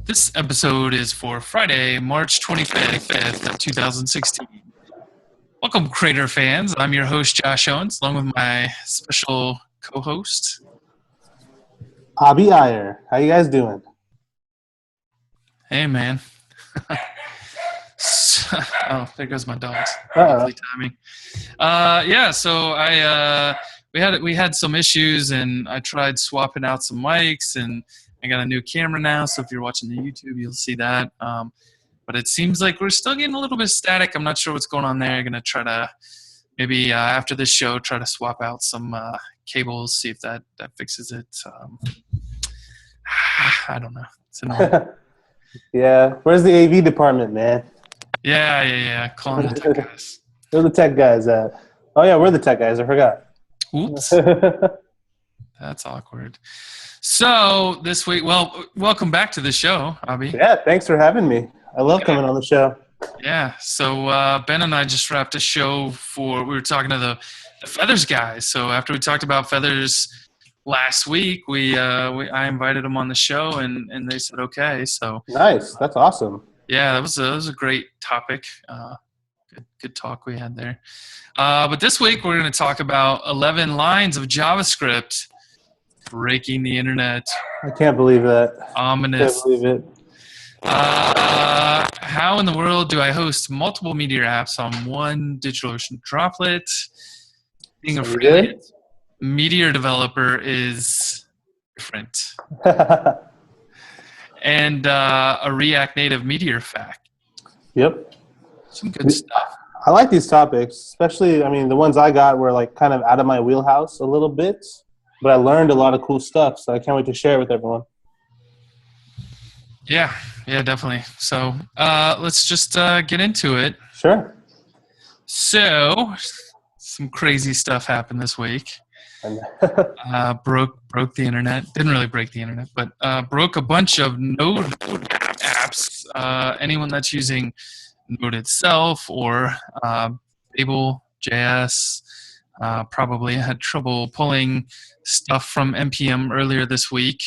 This episode is for Friday, March 25th of 2016. Welcome, Crater fans. I'm your host, Josh Owens, along with my special co-host. Abby Iyer. How you guys doing? Hey, man. Oh, there goes my dogs. Uh-oh. Lovely timing. We had some issues, and I tried swapping out some mics, and I got a new camera now, so if you're watching the YouTube, you'll see that. But it seems like we're still getting a little bit static. I'm not sure what's going on there. I'm going to try to maybe after this show try to swap out some cables, see if that fixes it. I don't know. It's annoying. Yeah. Where's the AV department, man? Yeah. Calling the tech guys. Where the tech guys at? Oh, yeah, we're the tech guys. I forgot. Oops. That's awkward. So this week, welcome back to the show, Abby. Yeah, thanks for having me. I love coming on the show. Yeah, so Ben and I just wrapped a show we were talking to the Feathers guys. So after we talked about Feathers last week, I invited them on the show, and they said okay. So Nice, that's awesome. Yeah, that was a great topic. Good talk we had there. But this week we're going to talk about 11 lines of JavaScript breaking the internet. I can't believe that. Ominous. I can't believe it. How in the world do I host multiple Meteor apps on one DigitalOcean droplet? Being a freelance Meteor developer is different. And a React Native Meteor fact. Yep. Some good stuff. I like these topics, especially, the ones I got were like kind of out of my wheelhouse a little bit, but I learned a lot of cool stuff, so I can't wait to share it with everyone. Yeah, definitely. So let's just get into it. Sure. So some crazy stuff happened this week. Broke the internet. Didn't really break the internet, but broke a bunch of Node apps. Anyone that's using Node itself or Able.js probably had trouble pulling stuff from NPM earlier this week.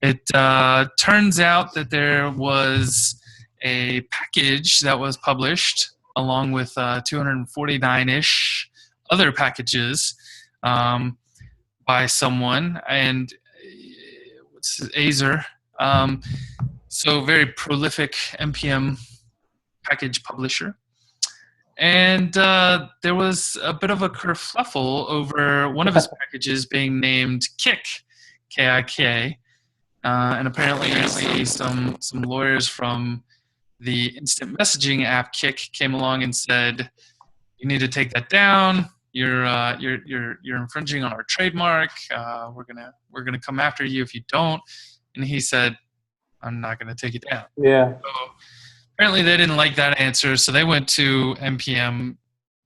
It turns out that there was a package that was published along with 249-ish other packages by someone, and what's his, Azer. So very prolific NPM package publisher. And there was a bit of a kerfluffle over one of his packages being named Kik, K-I-K. And apparently some lawyers from the instant messaging app Kik came along and said, you need to take that down. You're infringing on our trademark. We're gonna come after you if you don't. And he said, I'm not gonna take it down. Yeah. So apparently they didn't like that answer, so they went to NPM,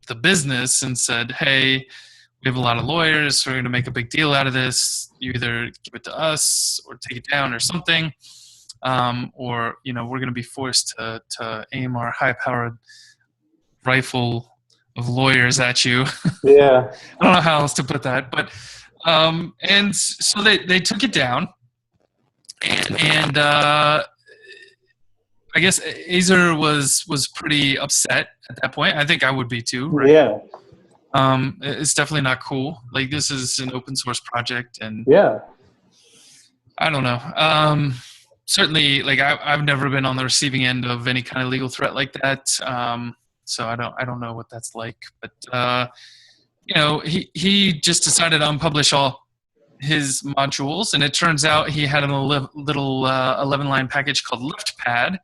the business, and said, hey, we have a lot of lawyers, so we're gonna make a big deal out of this. You either give it to us or take it down or something, or we're gonna be forced to aim our high-powered rifle of lawyers at you. Yeah. I don't know how else to put that, but and so they took it down, and I guess Azer was pretty upset at that point. I think I would be too, right? Yeah. It's definitely not cool. Like, this is an open source project, and Yeah. I don't know. Certainly, like I've never been on the receiving end of any kind of legal threat like that. So I don't know what that's like, but he just decided to unpublish all his modules, and it turns out he had a little 11-line package called LeftPad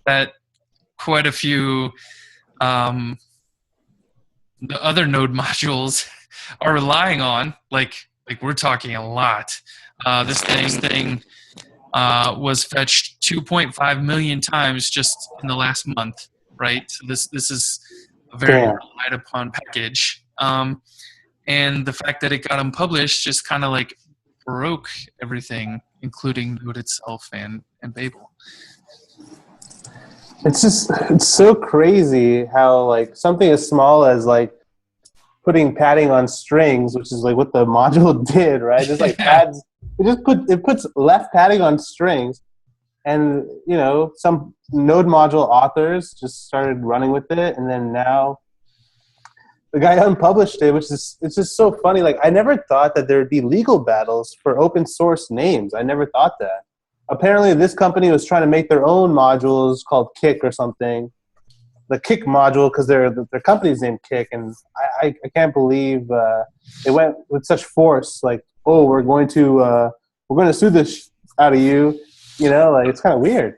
that quite a few the other Node modules are relying on. Like we're talking a lot. This thing was fetched 2.5 million times just in the last month. Right, so this is a very relied upon package, and the fact that it got unpublished just kind of like broke everything, including Node itself and Babel. It's so crazy how like something as small as like putting padding on strings, which is like what the module did, right? Just like pads, it puts left padding on strings, And, you know, some node module authors just started running with it. And then now the guy unpublished it, which is, it's just so funny. Like, I never thought that there would be legal battles for open source names. I never thought that. Apparently, this company was trying to make their own modules called Kick or something. The Kick module, because their company's named Kick. And I can't believe they went with such force. Like, oh, we're going to sue this out of you. You know, like, it's kind of weird.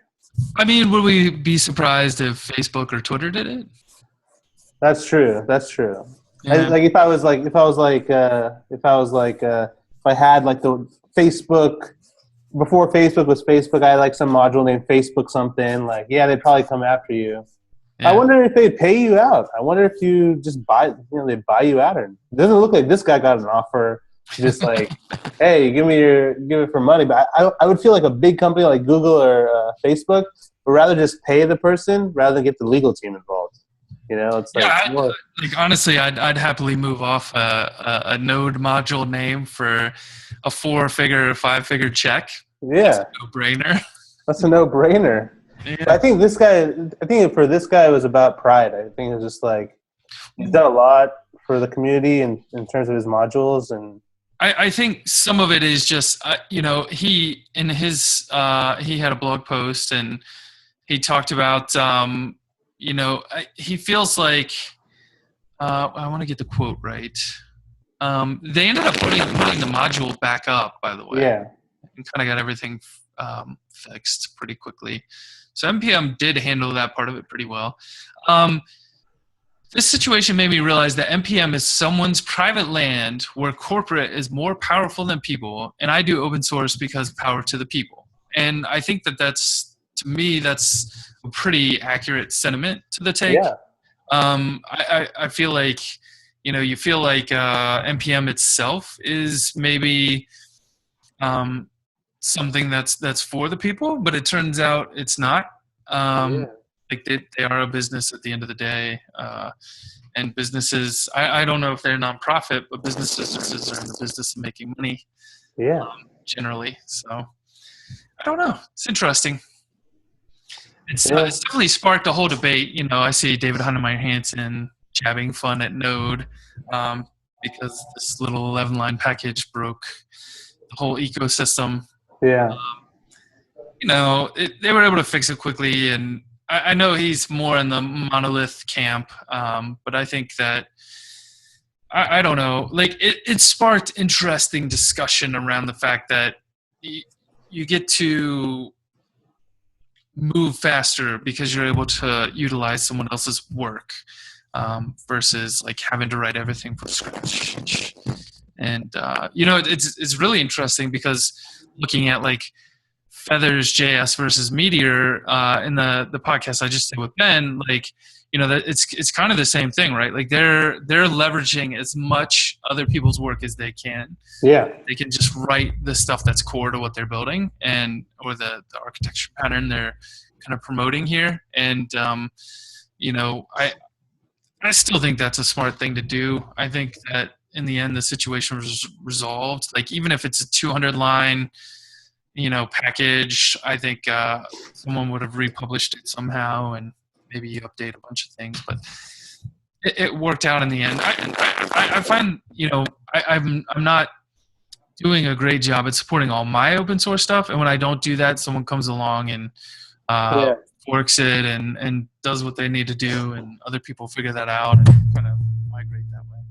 I mean, would we be surprised if Facebook or Twitter did it? That's true. That's true. Yeah. If I had like the Facebook before Facebook was Facebook, I had like some module named Facebook something. Like, yeah, they'd probably come after you. Yeah. I wonder if they'd pay you out. I wonder if you just buy, you know, they buy you out. Or it doesn't look like this guy got an offer. Just like, hey, give it for money. But I would feel like a big company like Google or Facebook would rather just pay the person rather than get the legal team involved. You know, it's like, yeah, like honestly, I'd happily move off a node module name for a 4-figure, 5-figure check. Yeah, that's a no-brainer. That's a no-brainer. Yeah. I think for this guy, it was about pride. I think it was just like he's done a lot for the community in terms of his modules, and I think some of it is just you know, he had a blog post and he talked about you know, he feels like I want to get the quote right. They ended up putting the module back up, by the way. Yeah. And kind of got everything fixed pretty quickly. So NPM did handle that part of it pretty well. This situation made me realize that NPM is someone's private land where corporate is more powerful than people, and I do open source because power to the people. And I think that's, to me, that's a pretty accurate sentiment to the take. Yeah. I feel like, you know, you feel like NPM itself is maybe something that's for the people, but it turns out it's not. Like they are a business at the end of the day, and businesses. I don't know if they're nonprofit, but businesses are in the business of making money. Yeah. Generally, so I don't know. It's interesting. It's definitely sparked a whole debate. You know, I see David Heinemeier Hansen jabbing fun at Node because this little 11-line package broke the whole ecosystem. Yeah. You know, they were able to fix it quickly, and I know he's more in the monolith camp, but I think that I don't know. Like it sparked interesting discussion around the fact that you get to move faster because you're able to utilize someone else's work versus like having to write everything from scratch. And you know, it's really interesting because looking at like Feathers.js versus Meteor in the podcast I just did with Ben, like, you know, that it's kind of the same thing, right? Like they're leveraging as much other people's work as they can. Yeah. They can just write the stuff that's core to what they're building or the architecture pattern they're kind of promoting here. And you know, I still think that's a smart thing to do. I think that in the end the situation was resolved. Like even if it's a 200-line you know, package, I think someone would have republished it somehow and maybe you update a bunch of things, but it worked out in the end. I find, you know, I'm not doing a great job at supporting all my open source stuff, and when I don't do that, someone comes along and forks it and does what they need to do, and other people figure that out and kind of migrate that way.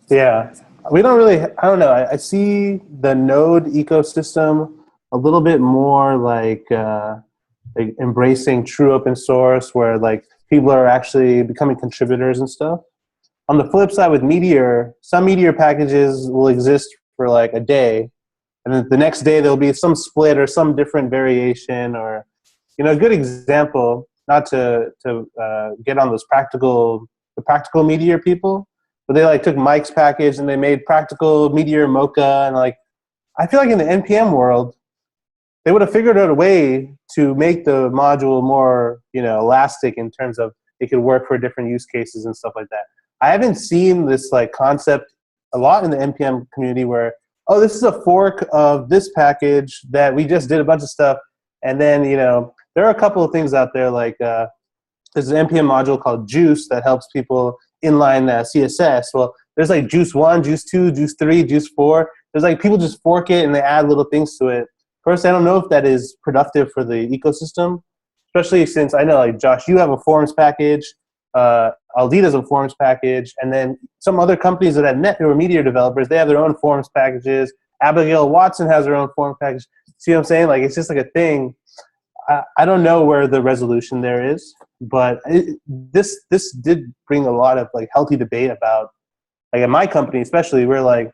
Yeah. We don't really, I don't know. I see the Node ecosystem a little bit more like embracing true open source where like people are actually becoming contributors and stuff. On the flip side with Meteor, some Meteor packages will exist for like a day, and then the next day there'll be some split or some different variation, or, you know, a good example, not to get on those practical Meteor people, but they like took Mike's package and they made practical Meteor Mocha, and like I feel like in the NPM world, they would have figured out a way to make the module more, you know, elastic in terms of it could work for different use cases and stuff like that. I haven't seen this like concept a lot in the NPM community where, oh, this is a fork of this package that we just did a bunch of stuff. And then, there are a couple of things out there like there's an NPM module called Juice that helps people inline CSS. Well, there's like Juice 1, Juice 2, Juice 3, Juice 4. There's like people just fork it and they add little things to it. First, I don't know if that is productive for the ecosystem, especially since I know, like, Josh, you have a forms package. Aldita has a forms package. And then some other companies that I've met who are Meteor developers, they have their own forms packages. Abigail Watson has her own form package. See what I'm saying? Like, it's just like a thing. I don't know where the resolution there is, but this did bring a lot of like healthy debate about, like, at my company especially, we're like,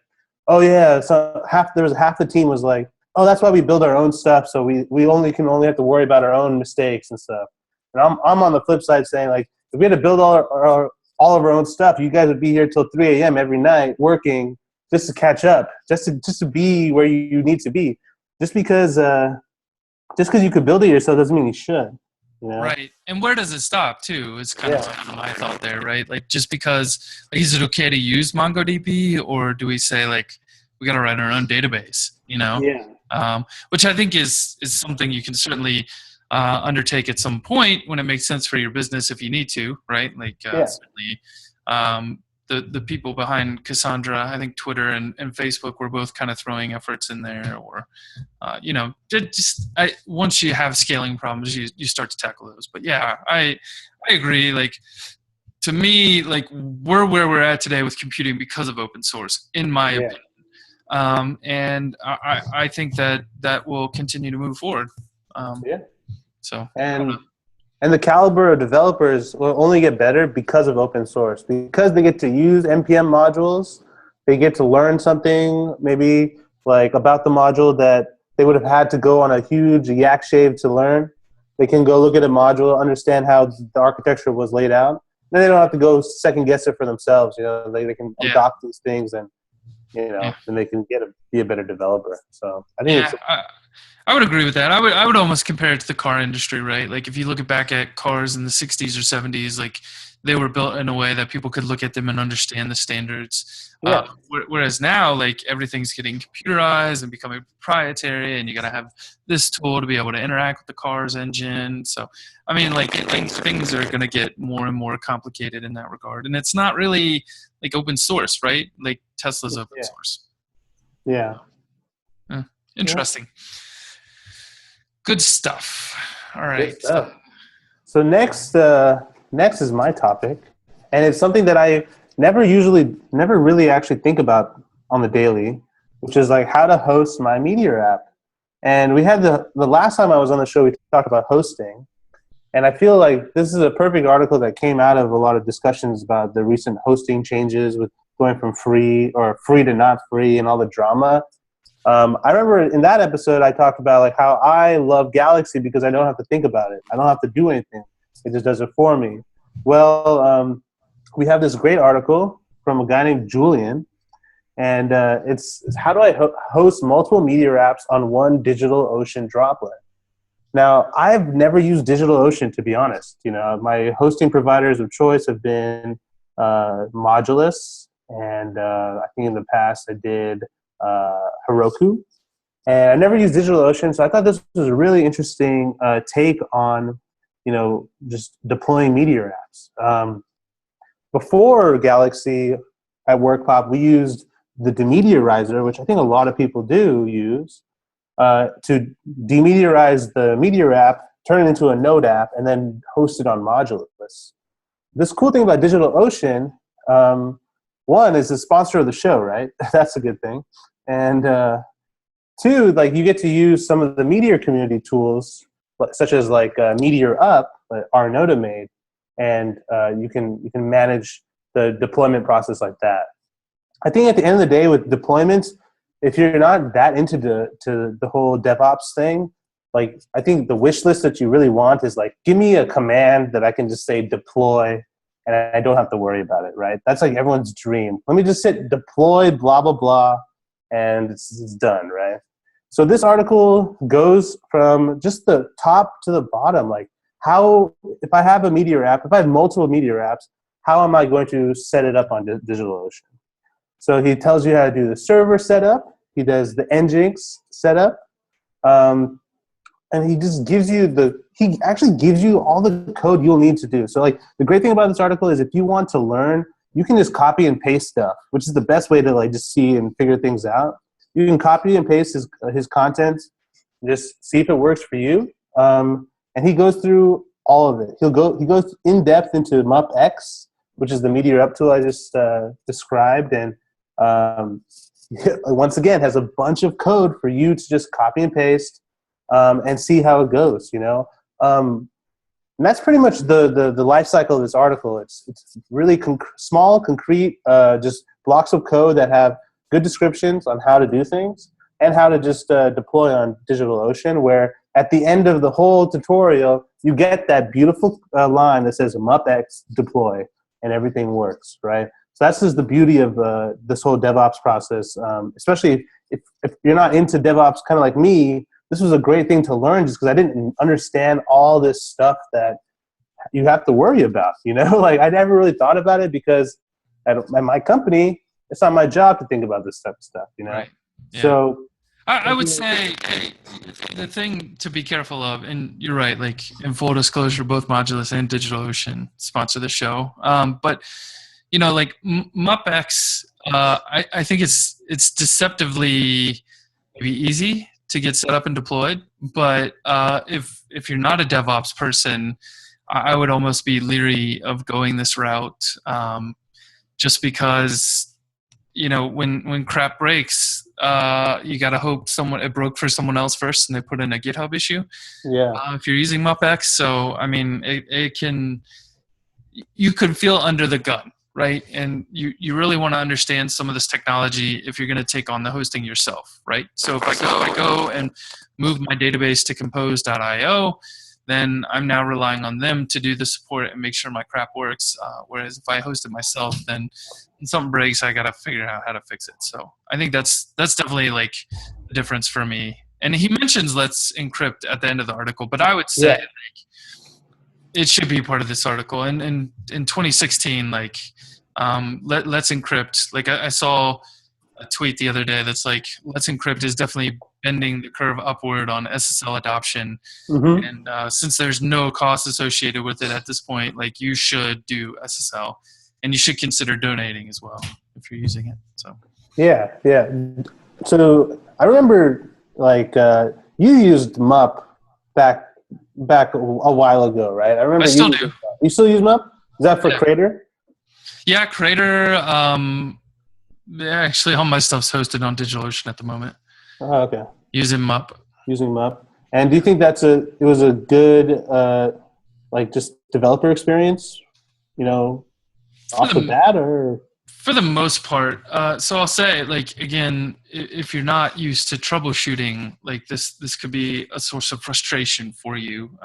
oh yeah, so half the team was like, oh, that's why we build our own stuff, so we can only have to worry about our own mistakes and stuff. And I'm on the flip side saying, like, if we had to build all of our own stuff, you guys would be here till 3 a.m. every night working just to catch up, just to be where you need to be. Just because you could build it yourself doesn't mean you should. Right. And where does it stop too? Is kind of my thought there, right? Like, just because, like, is it okay to use MongoDB, or do we say, like, we got to write our own database, Yeah. Which I think is something you can certainly undertake at some point when it makes sense for your business if you need to, right? Like, certainly the people behind Cassandra, I think Twitter and Facebook were both kind of throwing efforts in there, or once you have scaling problems, you start to tackle those. But yeah, I agree. Like, to me, like, we're where we're at today with computing because of open source, in my opinion. And I think that will continue to move forward. So and the caliber of developers will only get better because of open source, because they get to use NPM modules. They get to learn something maybe like about the module that they would have had to go on a huge yak shave to learn. They can go look at a module, understand how the architecture was laid out. Then they don't have to go second guess it for themselves. They can adopt these things, and then they can be a better developer. So I think I would agree with that. I would almost compare it to the car industry, right? Like, if you look back at cars in the 60s or 70s, like, they were built in a way that people could look at them and understand the standards. Whereas now, like, everything's getting computerized and becoming proprietary, and you got to have this tool to be able to interact with the car's engine. So, I mean, like, things are going to get more and more complicated in that regard. And it's not really like open source, right? Like, Tesla's open source. Yeah. Interesting. Good stuff. All right. So next is my topic, and it's something that I never really actually think about on the daily, which is like how to host my Meteor app. And we had the last time I was on the show, we talked about hosting, and I feel like this is a perfect article that came out of a lot of discussions about the recent hosting changes with going from free to not free and all the drama. I remember in that episode I talked about like how I love Galaxy because I don't have to think about it. I don't have to do anything. It just does it for me. Well, we have this great article from a guy named Julian, and it's how do I host multiple Meteor apps on one DigitalOcean droplet. Now, I've never used DigitalOcean, to be honest. My hosting providers of choice have been Modulus, and I think in the past I did Heroku, and I never used DigitalOcean, so I thought this was a really interesting take on just deploying Meteor apps. Before Galaxy at WorkPop, we used the demeteorizer, which I think a lot of people do use, to demeteorize the Meteor app, turn it into a Node app, and then host it on Modulus. This cool thing about DigitalOcean, one, is the sponsor of the show, right? That's a good thing. And two, like, you get to use some of the Meteor community tools, such as like Meteor Up, that Arnota made, and you can manage the deployment process like that. I think at the end of the day with deployments, if you're not that into the whole DevOps thing, like, I think the wish list that you really want is like, give me a command that I can just say deploy, and I don't have to worry about it, right? That's like everyone's dream. Let me just hit deploy, blah, blah, blah, and it's done, right? So this article goes from just the top to the bottom, like how, if I have a Meteor app, if I have multiple Meteor apps, how am I going to set it up on DigitalOcean? So he tells you how to do the server setup. He does the Nginx setup. and he actually gives you all the code you'll need to do. So like the great thing about this article is if you want to learn, you can just copy and paste stuff, which is the best way to like just see and figure things out. You can copy and paste his content, just see if it works for you. And he goes through all of it. He goes in depth into MupX, which is the Meteor Up tool I just described, and once again has a bunch of code for you to just copy and paste and see how it goes. And that's pretty much the life cycle of this article. It's really small, concrete, just blocks of code that have good descriptions on how to do things and how to just deploy on DigitalOcean, where at the end of the whole tutorial, you get that beautiful line that says MupX deploy, and everything works, right? So that's just the beauty of this whole DevOps process, especially if you're not into DevOps kind of like me. This was a great thing to learn just because I didn't understand all this stuff that you have to worry about, Like I never really thought about it because at my company, it's not my job to think about this type of stuff, Right. Yeah. So I would say the thing to be careful of, and you're right, like in full disclosure, both Modulus and DigitalOcean sponsor the show. But like MupX, I think it's deceptively maybe easy to get set up and deployed. But if you're not a DevOps person, I would almost be leery of going this route, just because when crap breaks, you got to hope it broke for someone else first and they put in a GitHub issue. Yeah. If you're using MupX. So, I mean, you could feel under the gun, right? And you really want to understand some of this technology if you're going to take on the hosting yourself, right? So if I go and move my database to compose.io, then I'm now relying on them to do the support and make sure my crap works. Whereas if I host it myself, then when something breaks, I got to figure out how to fix it. So I think that's definitely like the difference for me. And he mentions let's encrypt at the end of the article, but I would say like, it should be part of this article. And in 2016, like let's encrypt. Like I saw a tweet the other day that's like, let's encrypt is definitely bending the curve upward on SSL adoption. Mm-hmm. And since there's no cost associated with it at this point, like you should do SSL, and you should consider donating as well if you're using it. So yeah. So I remember like you used Mup back a while ago, right? I remember. I still do. You still use Mup? Is that for Crater? Yeah, Crater. Actually, all my stuff's hosted on DigitalOcean at the moment. Oh, okay. Using Mup. And do you think it was a good like just developer experience? Off the bat, or for the most part. So I'll say, like, again, if you're not used to troubleshooting, like this could be a source of frustration for you.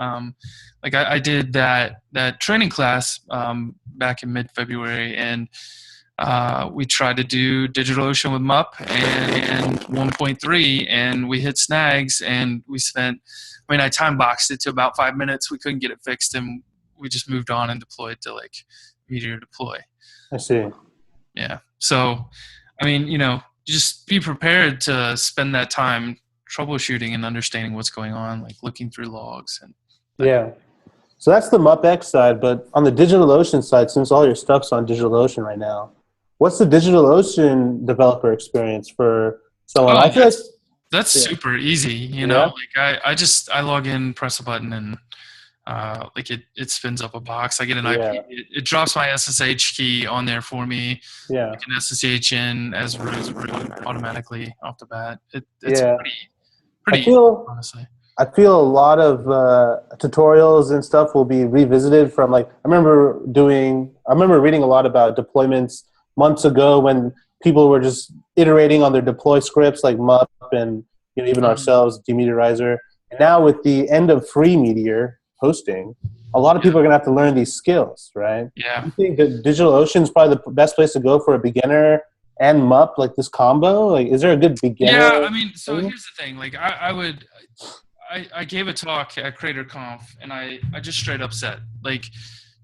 Like I did that training class back in mid-February, and we tried to do DigitalOcean with Mup and 1.3, and we hit snags, and I time boxed it to about 5 minutes. We couldn't get it fixed, and we just moved on and deployed to like Meteor deploy. I see. Yeah. So, I mean, just be prepared to spend that time troubleshooting and understanding what's going on, like looking through logs. Yeah. So that's the MupX side, but on the DigitalOcean side, since all your stuff's on DigitalOcean right now, what's the DigitalOcean developer experience for someone? I feel that's super easy. Like I log in, press a button, and like it spins up a box. I get an IP. It drops my SSH key on there for me. Yeah. I can SSH in as root automatically off the bat. It's pretty honestly. I feel a lot of tutorials and stuff will be revisited from like, I remember reading a lot about deployments months ago when people were just iterating on their deploy scripts like Mup and even ourselves, Demeteorizer. And now with the end of free Meteor hosting, a lot of people are going to have to learn these skills, right? Yeah. I think that DigitalOcean is probably the best place to go for a beginner and Mup, like this combo. Like, is there a good beginner? Yeah, I mean, so here's the thing. Like, I gave a talk at CreatorConf, and I just straight up said, like,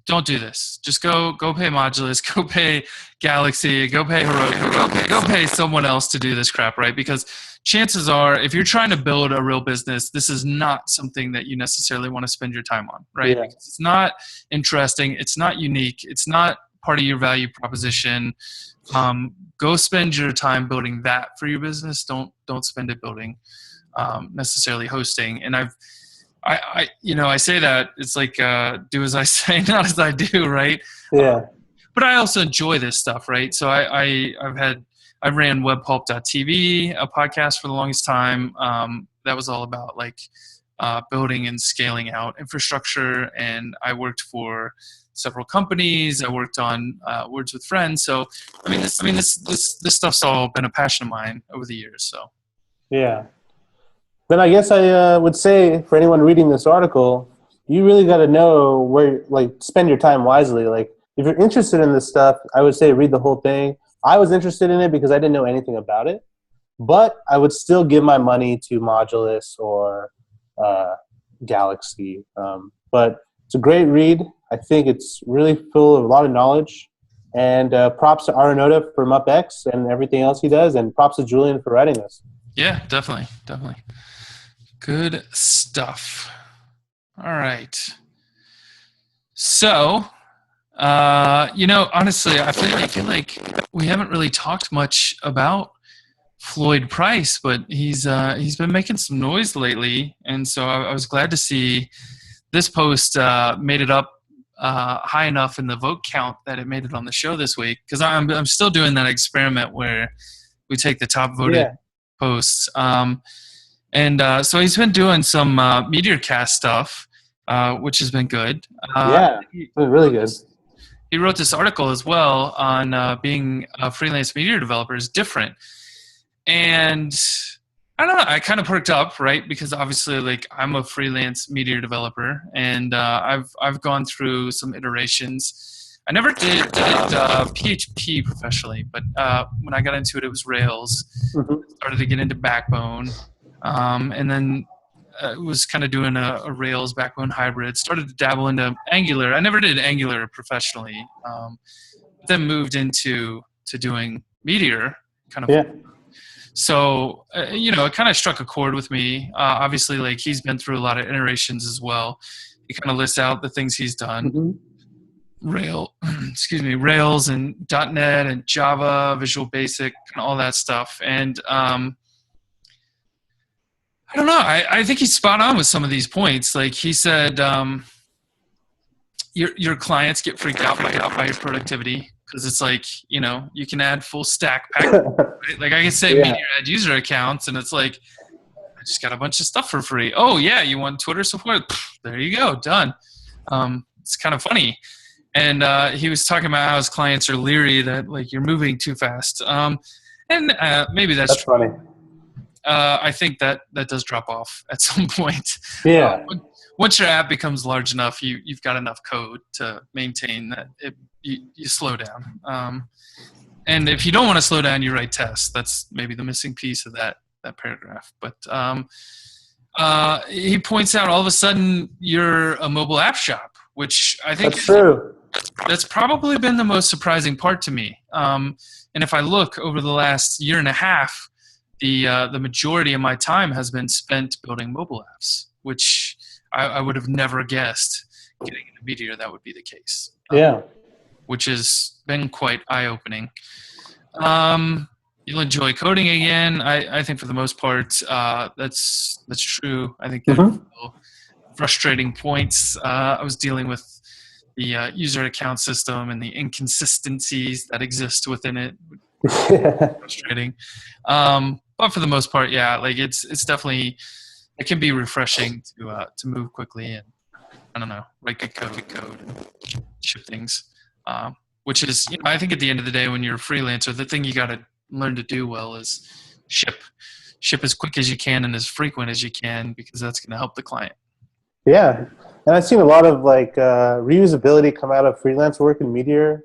don't do this. Just go pay Modulus, go pay Galaxy, go pay Heroku, go pay someone else to do this crap, right? Because chances are, if you're trying to build a real business, this is not something that you necessarily want to spend your time on, right? Yeah. Because it's not interesting, it's not unique, it's not part of your value proposition. Go spend your time building that for your business. Don't spend it building necessarily hosting. And I say that it's like do as I say, not as I do, right? Yeah. But I also enjoy this stuff, right? So I ran webpulp.tv, a podcast for the longest time. That was all about like building and scaling out infrastructure, and I worked for several companies. I worked on Words with Friends. So this stuff's all been a passion of mine over the years. So Yeah. Then I guess I would say for anyone reading this article, you really got to know where, like, spend your time wisely. Like, if you're interested in this stuff, I would say read the whole thing. I was interested in it because I didn't know anything about it, but I would still give my money to Modulus or Galaxy. But it's a great read. I think it's really full of a lot of knowledge. And props to Arunoda for MupX and everything else he does, and props to Julian for writing this. yeah, definitely. Good stuff. All right. So, honestly, I feel like we haven't really talked much about Floyd Price, but he's been making some noise lately, and so I was glad to see this post made it up high enough in the vote count that it made it on the show this week. Because I'm still doing that experiment where we take the top voted posts. So he's been doing some MeteorCast stuff, which has been good. It's been really good. He wrote this article as well on being a freelance Meteor developer is different. And I don't know, I kind of perked up, right? Because obviously, like, I'm a freelance Meteor developer, and I've gone through some iterations. I never did PHP professionally, but when I got into it, it was Rails. Started to get into Backbone. And then was kind of doing a Rails Backbone hybrid. Started to dabble into Angular. I never did Angular professionally. Then moved into doing Meteor, kind of. Yeah. So it kind of struck a chord with me. Obviously, like, he's been through a lot of iterations as well. He kind of lists out the things he's done. Rails and .NET and Java, Visual Basic, and all that stuff. And I don't know. I think he's spot on with some of these points. Like he said, your clients get freaked out by your productivity because it's like, you can add full stack packages. Right? Like I can say Meteor add user accounts, and it's like, I just got a bunch of stuff for free. Oh yeah, you want Twitter support? There you go, done. It's kind of funny. And he was talking about how his clients are leery that, like, you're moving too fast. And maybe that's funny. I think that does drop off at some point. Yeah. Once your app becomes large enough, you've got enough code to maintain that you slow down. And if you don't want to slow down, you write tests. That's maybe the missing piece of that paragraph. But he points out all of a sudden you're a mobile app shop, which I think that's true. That's probably been the most surprising part to me. And if I look over the last year and a half, the majority of my time has been spent building mobile apps, which I would have never guessed getting into Meteor that would be the case. Which has been quite eye-opening. You'll enjoy coding again. I think for the most part that's true. I think there's frustrating points. I was dealing with the user account system and the inconsistencies that exist within it. Frustrating. But for the most part, yeah, like it's definitely, it can be refreshing to move quickly and, I don't know, write good code and ship things. Which is, I think at the end of the day, when you're a freelancer, the thing you got to learn to do well is ship as quick as you can and as frequent as you can, because that's going to help the client. Yeah, and I've seen a lot of like reusability come out of freelance work in Meteor.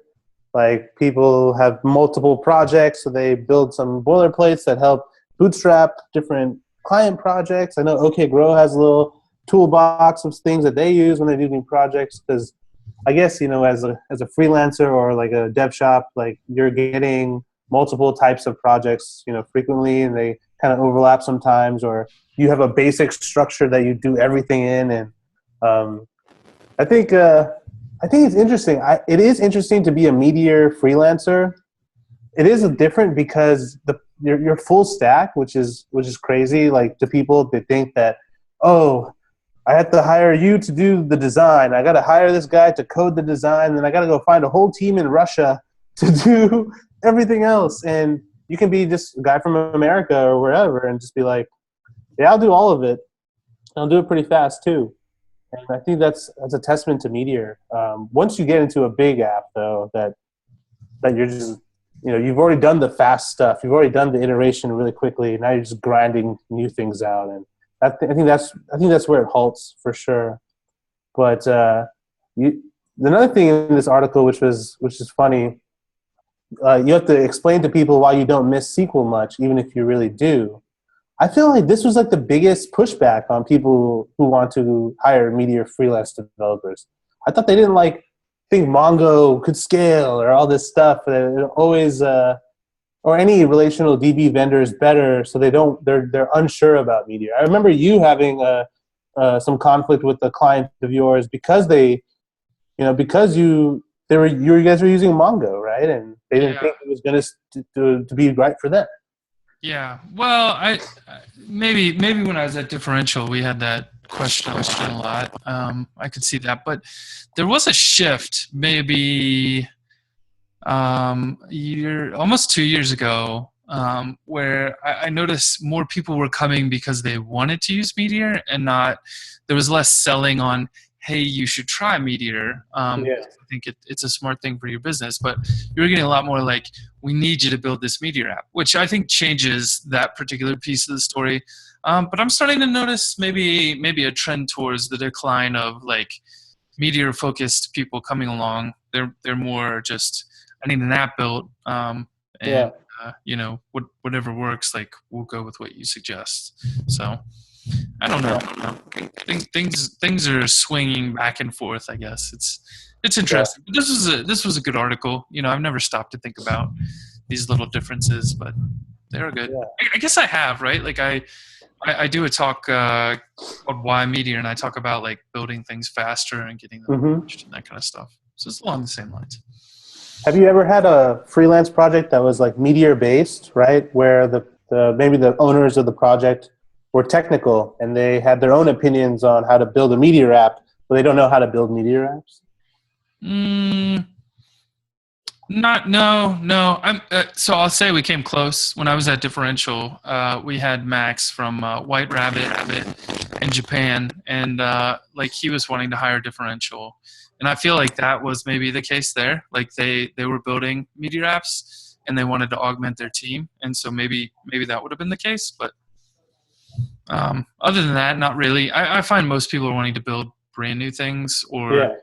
Like people have multiple projects, so they build some boilerplates that help bootstrap different client projects. I know OKGrow has a little toolbox of things that they use when they're doing projects, because I guess, as a freelancer or like a dev shop, like you're getting multiple types of projects, frequently, and they kind of overlap sometimes, or you have a basic structure that you do everything in. And um, I think it's interesting. It is interesting to be a Meteor freelancer. It is different because your full stack, which is crazy. Like, to people, they think that, oh, I have to hire you to do the design. I got to hire this guy to code the design. Then I got to go find a whole team in Russia to do everything else. And you can be just a guy from America or wherever and just be like, yeah, I'll do all of it. I'll do it pretty fast too. And I think that's a testament to Meteor. Once you get into a big app, though, that you're just, you've already done the fast stuff. You've already done the iteration really quickly. Now you're just grinding new things out, and I think that's where it halts for sure. But another thing in this article, which is funny, you have to explain to people why you don't miss SQL much, even if you really do. I feel like this was like the biggest pushback on people who want to hire Meteor freelance developers. I thought they didn't think Mongo could scale or all this stuff. It always or any relational DB vendor is better, so they're unsure about Meteor. I remember you having some conflict with a client of yours because you guys were using Mongo, right? And they didn't think it was going to be right for them. Yeah. Well, I maybe when I was at Differential, we had that question a lot. I could see that, but there was a shift maybe almost 2 years ago, where I noticed more people were coming because they wanted to use Meteor, and there was less selling on, hey, you should try Meteor. I think it's a smart thing for your business, but you're getting a lot more like, we need you to build this Meteor app, which I think changes that particular piece of the story. But I'm starting to notice maybe a trend towards the decline of like Meteor focused people coming along. They're more just, I need an app built, whatever works, like we'll go with what you suggest. So I don't know. Things are swinging back and forth, I guess. It's interesting. Yeah. This was a good article. I've never stopped to think about these little differences, but they're good. Yeah. I guess I have, right? Like I do a talk called Why Meteor, and I talk about like building things faster and getting them launched and that kind of stuff. So it's along the same lines. Have you ever had a freelance project that was like Meteor based, right? Where maybe the owners of the project were technical and they had their own opinions on how to build a Meteor app, but they don't know how to build Meteor apps? No. So I'll say we came close. When I was at Differential, we had Max from White Rabbit in Japan, and he was wanting to hire Differential. And I feel like that was maybe the case there. Like they were building Meteor apps and they wanted to augment their team. And so maybe that would have been the case. But other than that, not really. I find most people are wanting to build brand new things, or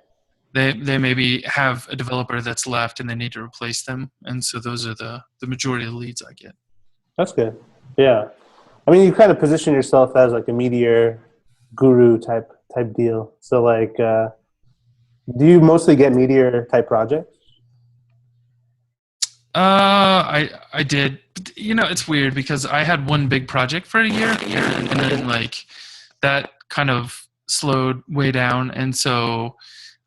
they maybe have a developer that's left and they need to replace them. And so those are the majority of the leads I get. That's good. Yeah. I mean, you kind of position yourself as like a Meteor guru type deal. So like, do you mostly get Meteor type projects? I did. But, it's weird because I had one big project for a year, and then like that kind of slowed way down, and so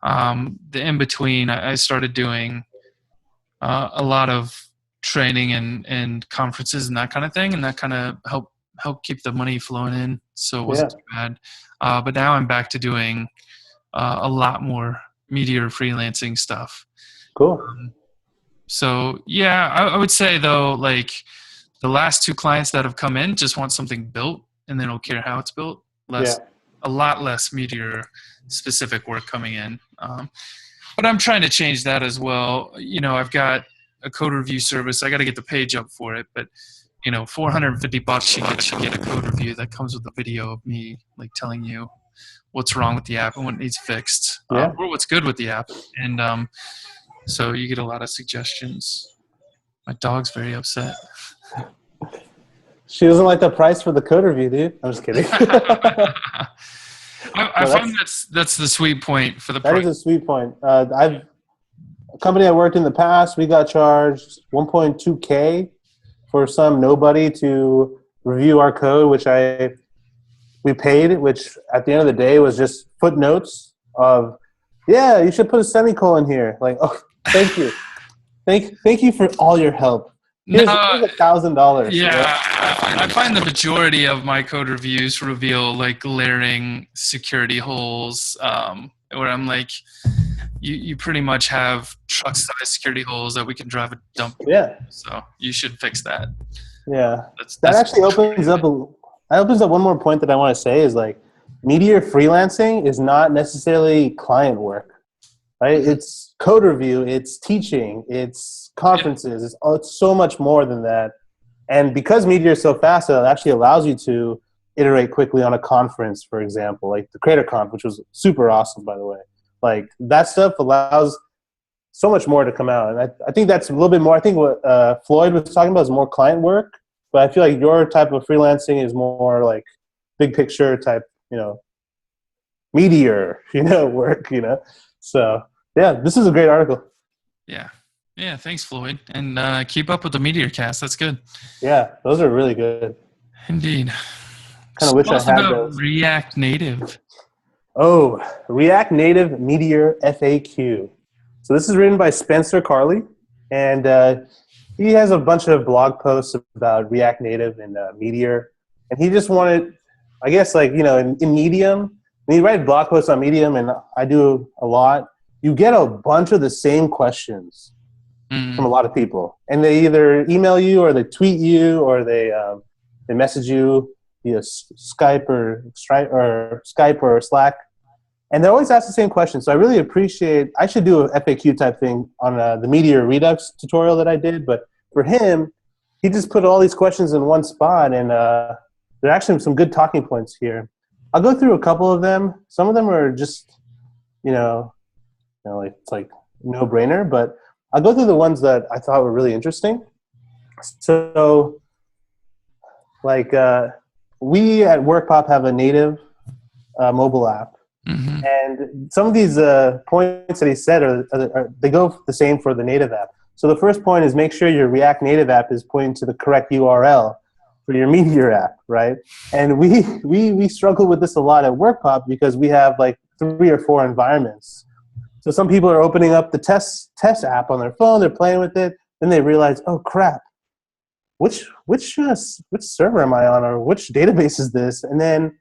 the in between, I started doing a lot of training and conferences and that kind of thing, and that kind of helped keep the money flowing in, so it wasn't too bad. But now I'm back to doing a lot more Meteor freelancing stuff. Cool. So yeah, I would say though, like the last two clients that have come in just want something built and they don't care how it's built. A lot less Meteor specific work coming in. But I'm trying to change that as well. I've got a code review service. I got to get the page up for it, but $450 you get a code review that comes with a video of me like telling you what's wrong with the app and what needs fixed, or what's good with the app. And so you get a lot of suggestions. My dog's very upset. She doesn't like the price for the code review, dude. I'm just kidding. I No, find that's the sweet point for the that price. is a sweet point. A company I worked in the past, we got charged 1.2K for some nobody to review our code, we paid, which at the end of the day was just footnotes of, yeah, you should put a semicolon here. Like, oh, thank you, thank you for all your help. No, Here's $1,000. You yeah, know? I find the majority of my code reviews reveal like glaring security holes, where I'm like, you pretty much have truck-sized security holes that we can drive a dump. Yeah, So you should fix that. yeah. That That's actually opens up one more point that I want to say is like, Meteor freelancing is not necessarily client work. Right? It's code review, it's teaching, it's conferences, it's so much more than that. And because Meteor is so fast, it actually allows you to iterate quickly on a conference, for example, like the Creator Conf, which was super awesome, by the way. Like that stuff allows so much more to come out. And I think that's a little bit more, I think what Floyd was talking about is more client work, but I feel like your type of freelancing is more like big picture type, Meteor, work, So yeah, this is a great article. Yeah. Yeah, thanks, Floyd. And keep up with the Meteor cast. That's good. Yeah, those are really good. Indeed. Kind So of wish tell I us had about those. React Native. Oh, React Native Meteor FAQ. So this is written by Spencer Carley, and he has a bunch of blog posts about React Native and Meteor. And he just wanted, I guess, like, in Medium, when you write blog posts on Medium, and I do a lot, you get a bunch of the same questions from a lot of people. And they either email you or they tweet you or they message you via Skype or Slack. And they always ask the same question. So I really appreciate, I should do a FAQ type thing on the Meteor Redux tutorial that I did. But for him, he just put all these questions in one spot. And there are actually some good talking points here. I'll go through a couple of them. Some of them are just, like it's like no brainer, but I'll go through the ones that I thought were really interesting. So like we at WorkPop have a native mobile app. Mm-hmm. And some of these points that he said they go the same for the native app. So the first point is make sure your React Native app is pointing to the correct URL for your Meteor app, right? And we struggle with this a lot at WorkPop because we have like 3 or 4 environments. So some people are opening up the test app on their phone, they're playing with it, then they realize, oh crap, which server am I on, or which database is this? And then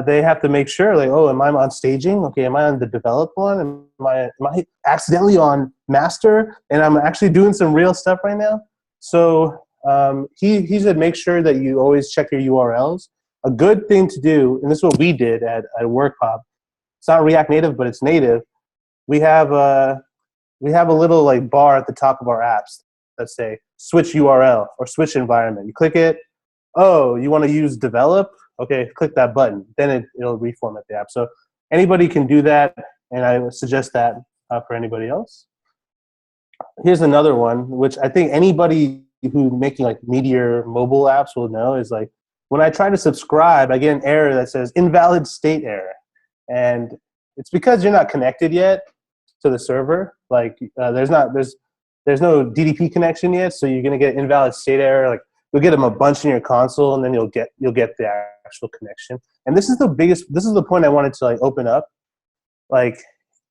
they have to make sure, like, oh, am I on staging? Okay, am I on the develop one? Am I accidentally on master? And I'm actually doing some real stuff right now. So he said make sure that you always check your URLs. A good thing to do, and this is what we did at WorkPop. It's not React Native, but it's native. We have a little like bar at the top of our apps that say switch URL or switch environment. You click it. Oh, you want to use develop? Okay, click that button. Then it'll reformat the app. So anybody can do that, and I would suggest that for anybody else. Here's another one, which I think anybody who's making like Meteor mobile apps will know, is like when I try to subscribe, I get an error that says invalid state error. And it's because you're not connected yet to the server. Like there's no DDP connection yet, so you're gonna get invalid state error. Like you'll get them a bunch in your console, and then you'll get the actual connection. And this is the point I wanted to like open up. Like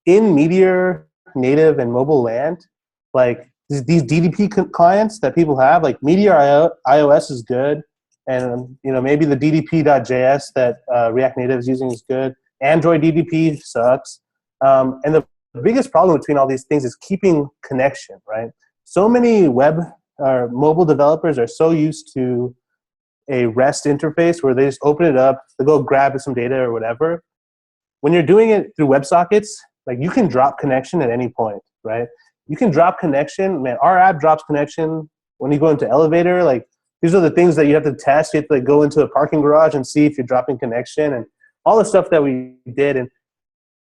in Meteor native and mobile land, like these DDP clients that people have, like Meteor iOS is good, and maybe the DDP.js that React Native is using is good. Android DDP sucks, and the biggest problem between all these things is keeping connection, right? So many web or mobile developers are so used to a REST interface where they just open it up, they go grab some data or whatever. When you're doing it through WebSockets, like you can drop connection at any point, right? You can drop connection. Man, our app drops connection when you go into Elevator. Like these are the things that you have to test. You have to like, go into a parking garage and see if you're dropping connection and all the stuff that we did. And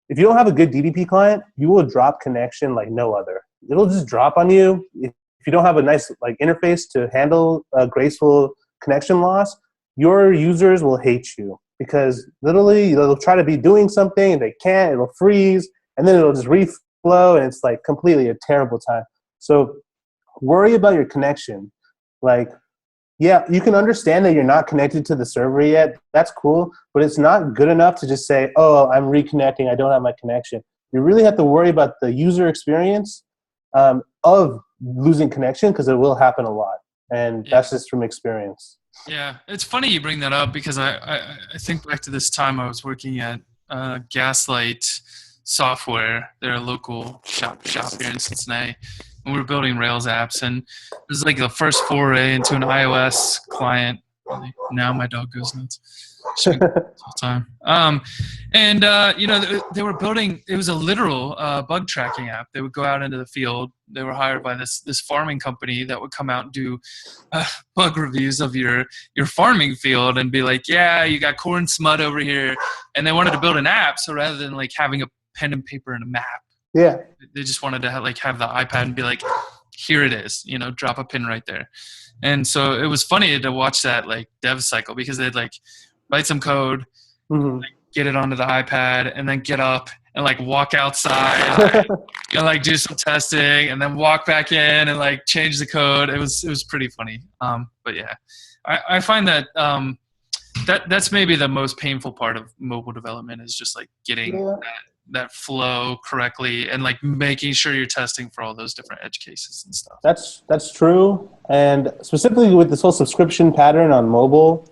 if you don't have a good DDP client, you will drop connection like no other. It'll just drop on you. If you don't have a nice like interface to handle a graceful connection loss, your users will hate you. because literally they'll try to be doing something and they can't, it'll freeze, and then it'll just reflow, and it's like completely a terrible time. So worry about your connection. Like, yeah, you can understand that you're not connected to the server yet. That's cool, but it's not good enough to just say, oh, I'm reconnecting, I don't have my connection. You really have to worry about the user experience of losing connection, because it will happen a lot. And that's just from experience. Yeah, it's funny you bring that up because I think back to this time I was working at Gaslight Software. They're a local shop here in Cincinnati, and we were building Rails apps, and it was like the first foray into an iOS client. Now my dog goes nuts. All the time. They were building. It was a literal bug tracking app. They would go out into the field. They were hired by this farming company that would come out and do bug reviews of your farming field and be like, yeah, you got corn smut over here. And they wanted to build an app, so rather than like having a pen and paper and a map, they just wanted to have the iPad and be like, here it is, drop a pin right there. And so it was funny to watch that like dev cycle, because they'd like write some code, get it onto the iPad, and then get up and like walk outside and like do some testing, and then walk back in and like change the code. It was pretty funny. But yeah, I find that that's maybe the most painful part of mobile development, is just like getting that flow correctly and like making sure you're testing for all those different edge cases and stuff. That's true. And specifically with this whole subscription pattern on mobile,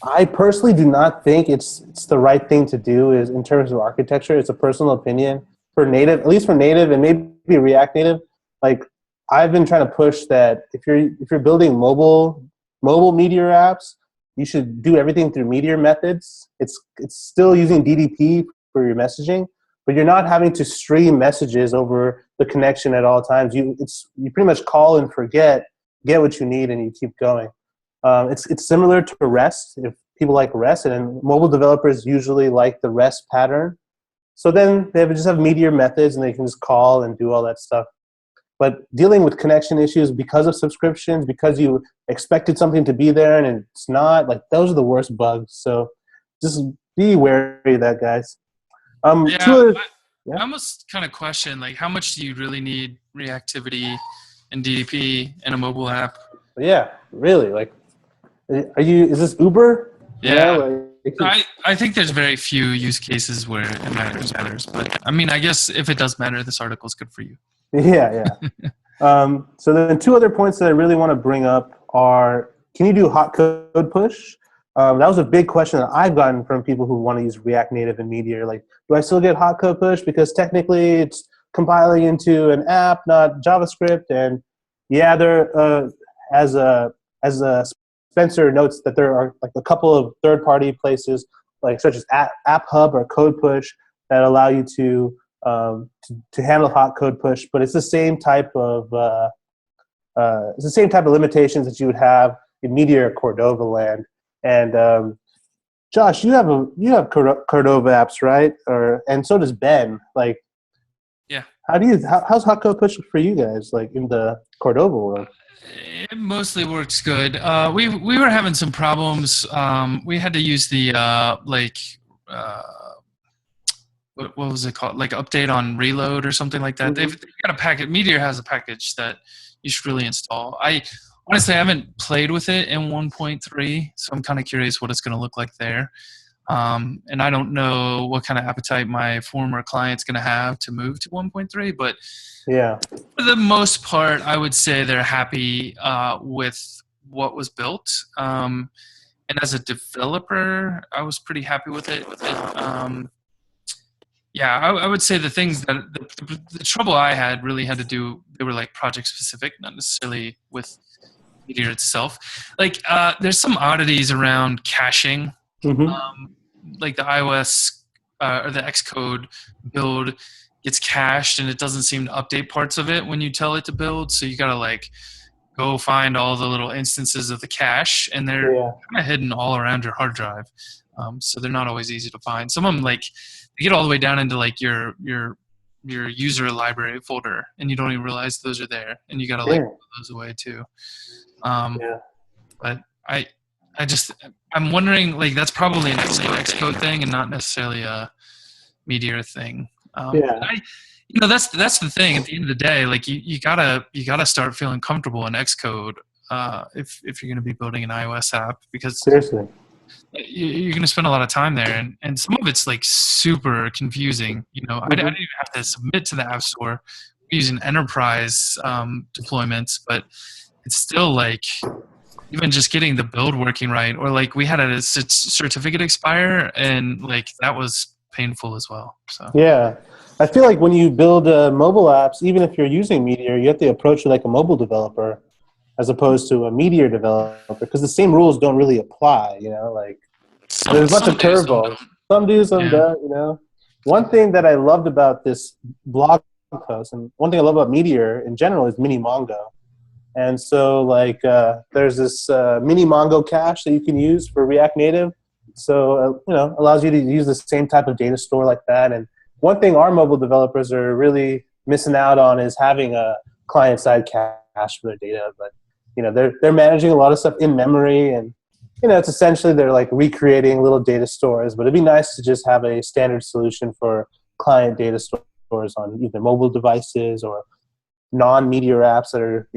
I personally do not think it's the right thing to do is in terms of architecture. It's a personal opinion for native, at least for native and maybe React Native. Like, I've been trying to push that if you're building mobile Meteor apps, you should do everything through Meteor methods. It's still using DDP for your messaging, but you're not having to stream messages over the connection at all times. You pretty much call and forget, get what you need, and you keep going. It's similar to REST. If people like REST, and mobile developers usually like the REST pattern, so then they just have Meteor methods and they can just call and do all that stuff. But dealing with connection issues because of subscriptions, because you expected something to be there and it's not, like, those are the worst bugs. So just be wary of that, guys. I almost kind of question, like, how much do you really need reactivity and DDP in a mobile app? Yeah, really. Like, is this Uber? Yeah. I think there's very few use cases where it matters. But I mean, I guess if it does matter, this article is good for you. Yeah. So then two other points that I really want to bring up are, can you do hot code push? That was a big question that I've gotten from people who want to use React Native and Meteor. Like, do I still get hot code push? Because technically it's compiling into an app, not JavaScript. And yeah, as Spencer notes, that there are like a couple of third-party places, like such as App Hub or Code Push, that allow you to handle hot code push. But it's the same type of limitations that you would have in Meteor or Cordova land. And Josh, you have Cordova apps, right? And so does Ben. Like, yeah. How's hot code push for you guys? Like in the Cordova world? It mostly works good. We were having some problems. We had to use the what was it called? Like update on reload or something like that. They've got a package. Meteor has a package that you should really install. I honestly haven't played with it in 1.3, so I'm kind of curious what it's going to look like there. And I don't know what kind of appetite my former client's going to have to move to 1.3, but yeah, for the most part, I would say they're happy with what was built. And as a developer, I was pretty happy with it. I would say the things that the trouble I had really had to do, they were like project specific, not necessarily with Meteor itself. Like there's some oddities around caching. Like the iOS or the Xcode build gets cached and it doesn't seem to update parts of it when you tell it to build. So you got to like go find all the little instances of the cache, and they're kind of hidden all around your hard drive. So they're not always easy to find. Some of them, like, they get all the way down into like your user library folder, and you don't even realize those are there, and you got to like put those away too. But I'm wondering, like, that's probably an Xcode thing and not necessarily a Meteor thing. Yeah. That's the thing. At the end of the day, like you gotta start feeling comfortable in Xcode if you're going to be building an iOS app, because Seriously. you're going to spend a lot of time there, and some of it's like super confusing. I didn't even have to submit to the App Store using enterprise deployments, but it's still like even just getting the build working right, or like we had a certificate expire, and like that was painful as well. So Yeah. I feel like when you build mobile apps, even if you're using Meteor, you have to approach it like a mobile developer as opposed to a Meteor developer, because the same rules don't really apply, like there's a bunch some of do, some curveballs. don't. Some do, some Yeah. don't. One thing that I loved about this blog post, and one thing I love about Meteor in general, is mini Mongo. And so, like, there's this mini Mongo cache that you can use for React Native. So, allows you to use the same type of data store like that. And one thing our mobile developers are really missing out on is having a client-side cache for their data. But, they're managing a lot of stuff in memory, and, it's essentially they're like recreating little data stores. But it'd be nice to just have a standard solution for client data stores on either mobile devices or non-Meteor apps that are,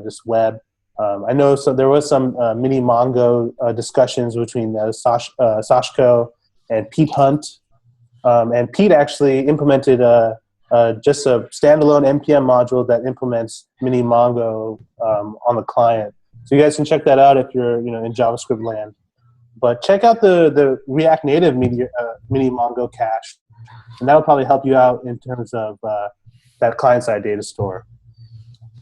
just web. I know, so there was some mini Mongo discussions between Sashko and Pete Hunt. And Pete actually implemented just a standalone NPM module that implements mini Mongo on the client. So you guys can check that out if you're, in JavaScript land. But check out the React Native mini Mongo cache, and that'll probably help you out in terms of that client-side data store.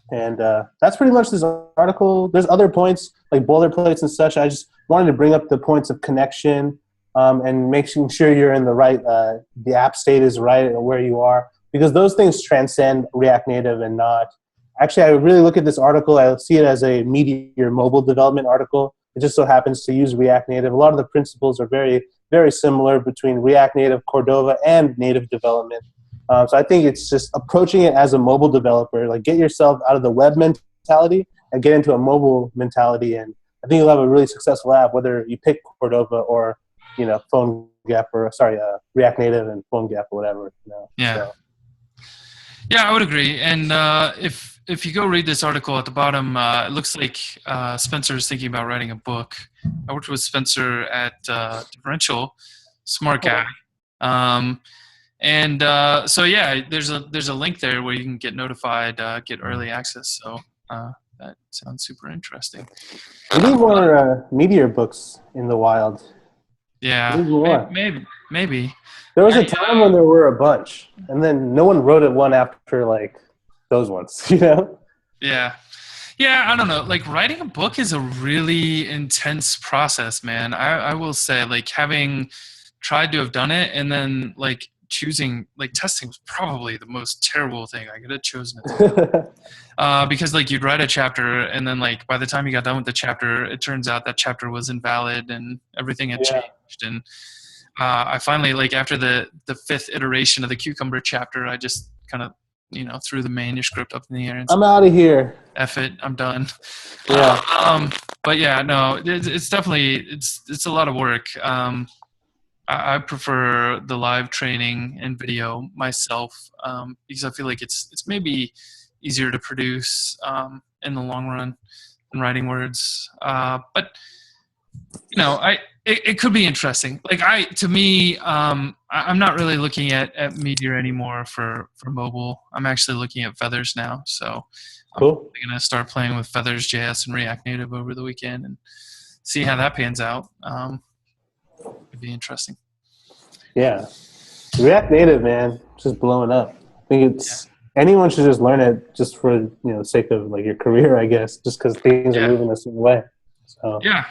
And that's pretty much this article. There's other points like boilerplates and such. I just wanted to bring up the points of connection and making sure you're in the right, the app state is right where you are, because those things transcend React Native and not. Actually, I really look at this article, I see it as a Meteor mobile development article. It just so happens to use React Native. A lot of the principles are very, very similar between React Native, Cordova, and native development. So I think it's just approaching it as a mobile developer, like get yourself out of the web mentality and get into a mobile mentality. And I think you'll have a really successful app, whether you pick Cordova or, React Native and PhoneGap or whatever. Yeah. So. Yeah, I would agree. And if you go read this article at the bottom, it looks like Spencer is thinking about writing a book. I worked with Spencer at Differential, smart guy. So yeah, there's a link there where you can get notified, get early access. So that sounds super interesting. We need more Meteor books in the wild. Yeah, we need more. maybe. There was a time when there were a bunch, and then no one wrote one after like those ones, Yeah. I don't know. Like writing a book is a really intense process, man. I will say, like having tried to have done it, and then like choosing, like testing was probably the most terrible thing I could have chosen it. Because like you'd write a chapter, and then like by the time you got done with the chapter, it turns out that chapter was invalid and everything had changed. And I finally, like after the fifth iteration of the cucumber chapter, I just kind of threw the manuscript up in the air and I'm out of here. F it, I'm done. Yeah. But yeah, no, it's definitely it's a lot of work. I prefer the live training and video myself because I feel like it's maybe easier to produce in the long run than writing words. But it could be interesting. Like I'm not really looking at Meteor anymore for mobile. I'm actually looking at Feathers now. So cool. I'm going to start playing with Feathers.js and React Native over the weekend and see how that pans out. It'd be interesting. Yeah. React Native, man, just blowing up. I think anyone should just learn it just for the sake of like your career, I guess, just because things are moving a certain way. So. Yeah.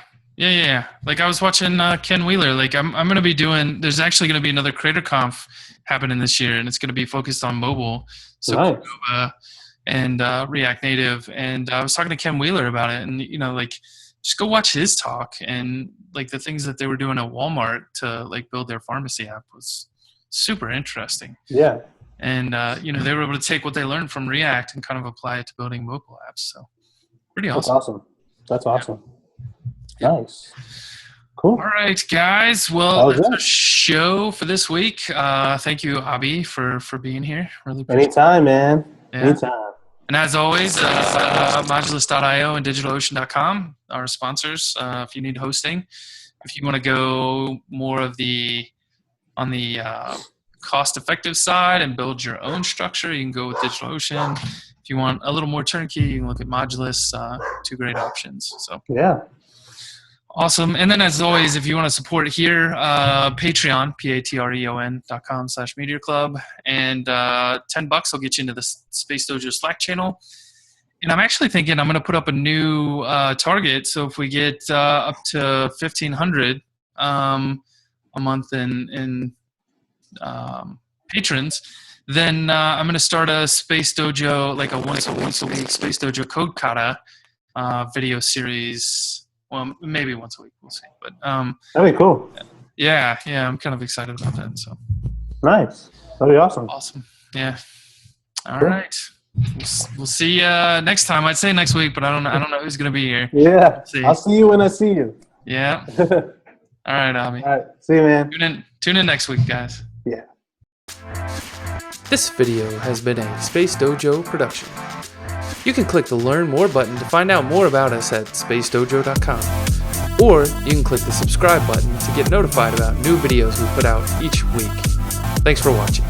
Like I was watching Ken Wheeler. Like I'm going to be doing. There's actually going to be another CreatorConf happening this year, and it's going to be focused on mobile. So nice. And React Native. And I was talking to Ken Wheeler about it, and like just go watch his talk, and like the things that they were doing at Walmart to like build their pharmacy app was super interesting. Yeah. And they were able to take what they learned from React and kind of apply it to building mobile apps. So pretty awesome. That's awesome. Nice. Cool. All right, guys. Well, that's our show for this week. Thank you, Abi, for being here. Really appreciate Anytime, man. Yeah. Anytime. And as always, modulus.io and digitalocean.com are our sponsors. If you need hosting, if you want to go more of on the cost-effective side and build your own structure, you can go with DigitalOcean. If you want a little more turnkey, you can look at Modulus. Two great options. So yeah. Awesome. And then as always, if you want to support here, Patreon, patreon.com/Meteor Club. And $10 will get you into the Space Dojo Slack channel. And I'm actually thinking I'm going to put up a new target. So if we get up to 1,500 a month in patrons, then I'm going to start a Space Dojo, like a once a week Space Dojo Code Kata video series. Well, maybe once a week, we'll see. But that'd be cool. Yeah, I'm kind of excited about that. So nice. That'd be awesome. Awesome. Yeah. All right. We'll see you next time. I'd say next week, but I don't know who's gonna be here. Yeah. I'll see you when I see you. Yeah. All right, Abi. All right. See you, man. Tune in next week, guys. Yeah. This video has been a Space Dojo production. You can click the Learn More button to find out more about us at spacedojo.com. Or you can click the subscribe button to get notified about new videos we put out each week. Thanks for watching.